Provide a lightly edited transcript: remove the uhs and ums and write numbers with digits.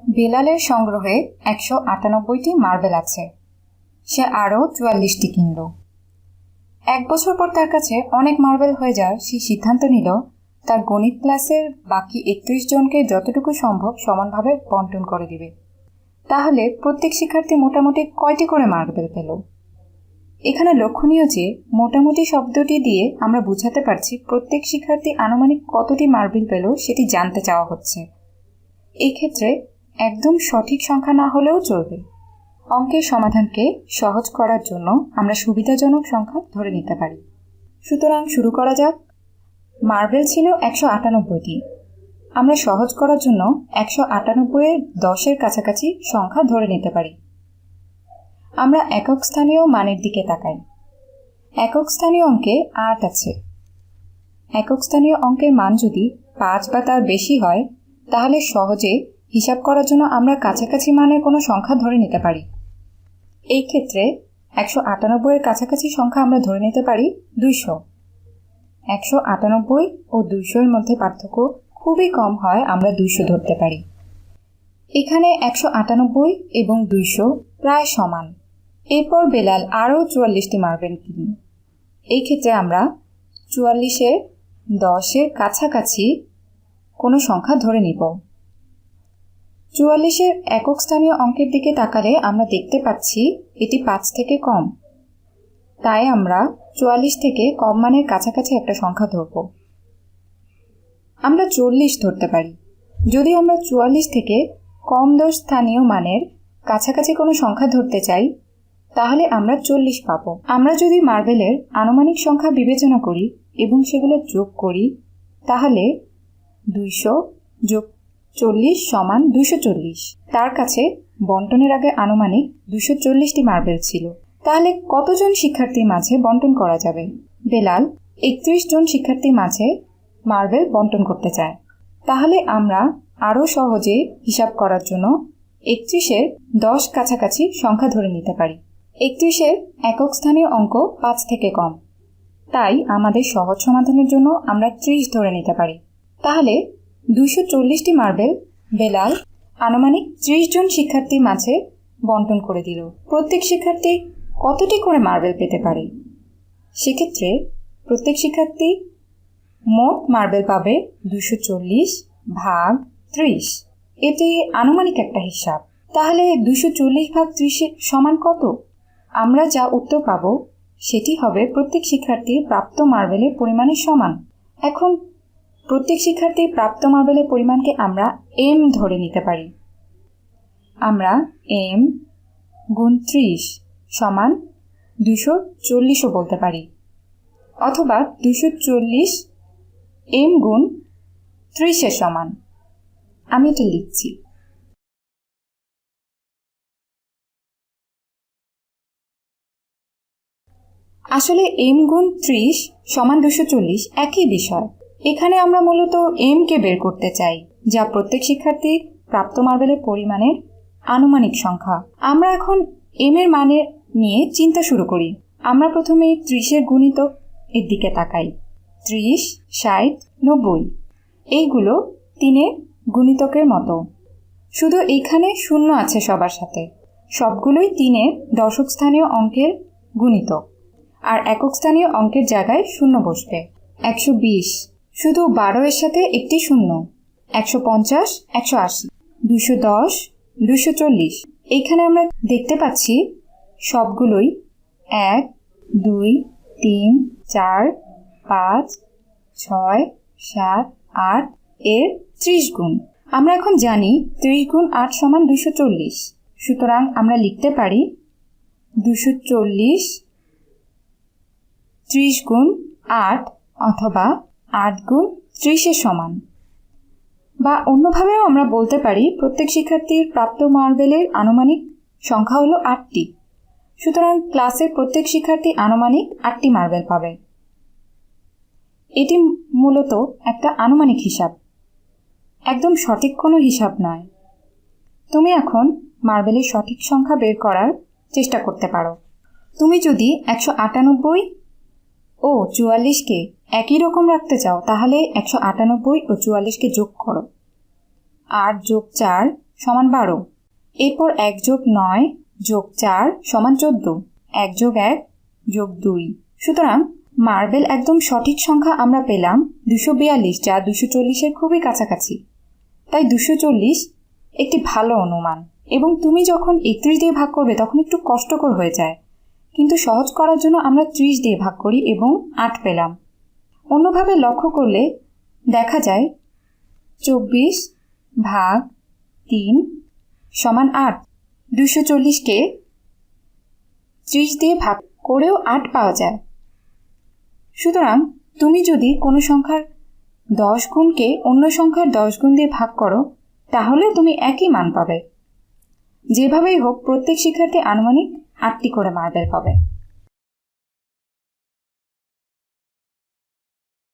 বেলালের সংগ্রহে ১৯৮টি মার্বেল আছে। সে আরও ৪৪টি কিনল। ১ বছর পর তার কাছে অনেক মার্বেল হয়ে যায়। সে সিদ্ধান্ত নিল তার গণিত ক্লাসের বাকি ৩১ জনকে যতটুকু সম্ভব সমানভাবে বন্টন করে দিবে। তাহলে প্রত্যেক শিক্ষার্থী মোটামুটি কয়টি করে মার্বেল পেল? এখানে লক্ষণীয় যে মোটামুটি শব্দটি দিয়ে আমরা বোঝাতে পারছি প্রত্যেক শিক্ষার্থী আনুমানিক কতটি মার্বেল পেল সেটি জানতে চাওয়া হচ্ছে। এই ক্ষেত্রে একদম সঠিক সংখ্যা না হলেও চলবে। অঙ্কের সমাধানকে সহজ করার জন্য আমরা সুবিধাজনক সংখ্যা ধরে নিতে পারি। সুতরাং শুরু করা যাক। মার্বেল ছিল ১৯৮টি। আমরা সহজ করার জন্য ১৯৮-এর ১০-এর কাছাকাছি সংখ্যা ধরে নিতে পারি। আমরা একক স্থানীয় মানের দিকে তাকাই। একক স্থানীয় অঙ্কে ৮ আছে। একক স্থানীয় অঙ্কের মান যদি ৫ বা তার বেশি হয় তাহলে সহজে হিসাব করার জন্য আমরা কাছাকাছি মানের কোনো সংখ্যা ধরে নিতে পারি। এই ক্ষেত্রে ১৯৮-এর কাছাকাছি সংখ্যা আমরা ধরে নিতে পারি ২০০। ১৯৮ ও ২০০-এর মধ্যে পার্থক্য খুবই কম হয়, আমরা ২০০ ধরতে পারি। এখানে ১৯৮ এবং ২০০ প্রায় সমান। এরপর বেলাল আরও ৪৪টি মার্বেল কিনি। এই ক্ষেত্রে আমরা ৪৪-এর ১০-এর কাছাকাছি কোনো সংখ্যা ধরে নিব। ৪৪-এর একক স্থানীয় অঙ্কের দিকে তাকালে আমরা দেখতে পাচ্ছি এটি ৫ থেকে কম। তাই আমরা ৪৪ থেকে কম মানের কাছাকাছি একটা সংখ্যা ধরব। আমরা ৪০ ধরতে পারি। যদি আমরা ৪৪ থেকে কম ১০ স্থানীয় মানের কাছাকাছি কোনো সংখ্যা ধরতে চাই তাহলে আমরা ৪০ পাব। আমরা যদি মার্বেলের আনুমানিক সংখ্যা বিবেচনা করি এবং সেগুলো যোগ করি তাহলে ২০০ যোগ ৪০ সমান ২৪০। তার কাছে বন্টনের আগে আনুমানিক ২৪০টি মার্বেল ছিল। তাহলে কতজন শিক্ষার্থীর মাঝে বন্টন করা যাবে? বেলাল ৩১ জন শিক্ষার্থীর মাঝে মার্বেল বন্টন করতে চায়। তাহলে আমরা আরও সহজে হিসাব করার জন্য ৩১-এর ১০ কাছাকাছি সংখ্যা ধরে নিতে পারি। ৩১-এর একক স্থানীয় অঙ্ক ৫ থেকে কম। তাই আমাদের সহজ সমাধানের জন্য আমরা ৩০ ধরে নিতে পারি। তাহলে ২৪০টি মার্বেল বেলাল আনুমানিক ৩০ জন শিক্ষার্থীর মাঝে বন্টন করে দিল। প্রত্যেক শিক্ষার্থী কতটি করে মার্বেল পেতে পারে? সেক্ষেত্রে প্রত্যেক শিক্ষার্থী মোট মার্বেল পাবে ২৪০ ভাগ ৩০। এটি আনুমানিক একটা হিসাব। তাহলে ২৪০ ভাগ ৩০ সমান কত? আমরা যা উত্তর পাব সেটি হবে প্রত্যেক শিক্ষার্থীর প্রাপ্ত মার্বেলের পরিমাণের সমান। এখন প্রত্যেক শিক্ষার্থীর প্রাপ্ত মার্বেলের পরিমাণকে আমরা এম ধরে নিতে পারি। আমরা এম গুণ ৩০ সমান ২৪০ও বলতে পারি, অথবা ২৪০ এম গুণ ৩০-এর সমান। আমি এটা লিখছি। আসলে এম গুণ ৩০ সমান ২৪০ একই বিষয়। এখানে আমরা মূলত এম কে বের করতে চাই, যা প্রত্যেক শিক্ষার্থীর প্রাপ্ত মার্বেলের পরিমাণের আনুমানিক সংখ্যা। আমরা এখন এম এর মানের নিয়ে চিন্তা শুরু করি। আমরা প্রথমে ৩০-এর গুণিতক এর দিকে তাকাই। ৩০, ৬০, ৯০ এইগুলো ৩-এর গুণিতকের মতো, শুধু এইখানে শূন্য আছে সবার সাথে। সবগুলোই ৩-এর দশক স্থানীয় অঙ্কের গুণিতক, আর একক স্থানীয় অঙ্কের জায়গায় শূন্য বসবে। ১২০ শুধু ১২-এর সাথে একটি শূন্য। ১৫০, ১৮০, ২১০, ২৪০। এইখানে আমরা দেখতে পাচ্ছি সবগুলোই ১, ২, ৩, ৪, ৫, ৬, ৭, ৮ এর ৩০ গুণ। আমরা এখন জানি ৩০ গুণ ৮ সমান ২৪০। সুতরাং আমরা লিখতে পারি ২৪০ ৩০ গুণ ৮ অথবা ৮ গুণ ৩০-এর সমান। বা অন্যভাবেও আমরা বলতে পারি প্রত্যেক শিক্ষার্থীর প্রাপ্ত মার্বেলের আনুমানিক সংখ্যা হলো ৮টি। সুতরাং ক্লাসের প্রত্যেক শিক্ষার্থী আনুমানিক ৮টি মার্বেল পাবে। এটি মূলত একটা আনুমানিক হিসাব, একদম সঠিক কোনো হিসাব নয়। তুমি এখন মার্বেলের সঠিক সংখ্যা বের করার চেষ্টা করতে পারো। তুমি যদি ১৯৮ ও ৪৪কে একই রকম রাখতে চাও তাহলে ১৯৮ ও ৪৪কে যোগ করো। ৮ যোগ ৪ সমান 12। এরপর 1 যোগ 9 যোগ 4 সমান 14। 1 যোগ 1 যোগ 2। সুতরাং মার্বেল একদম সঠিক সংখ্যা আমরা পেলাম 242, যা 240-এর খুবই কাছাকাছি। তাই 240 একটি ভালো অনুমান। এবং তুমি যখন 31 দিয়ে ভাগ করবে তখন একটু কষ্টকর হয়ে যায়, কিন্তু সহজ করার জন্য আমরা 30 দিয়ে ভাগ করি এবং 8 পেলাম। অন্যভাবে লক্ষ্য করলে দেখা যায় 24 ভাগ 3 সমান 8। 240-কে 30 দিয়ে ভাগ করেও 8 পাওয়া যায়। সুতরাং তুমি যদি কোনো সংখ্যার 10 গুণকে অন্য সংখ্যার 10 গুণ দিয়ে ভাগ করো তাহলে তুমি একই মান পাবে। যেভাবেই হোক প্রত্যেক শিক্ষার্থী আনুমানিক 8টি করে মার্বেল পাবে।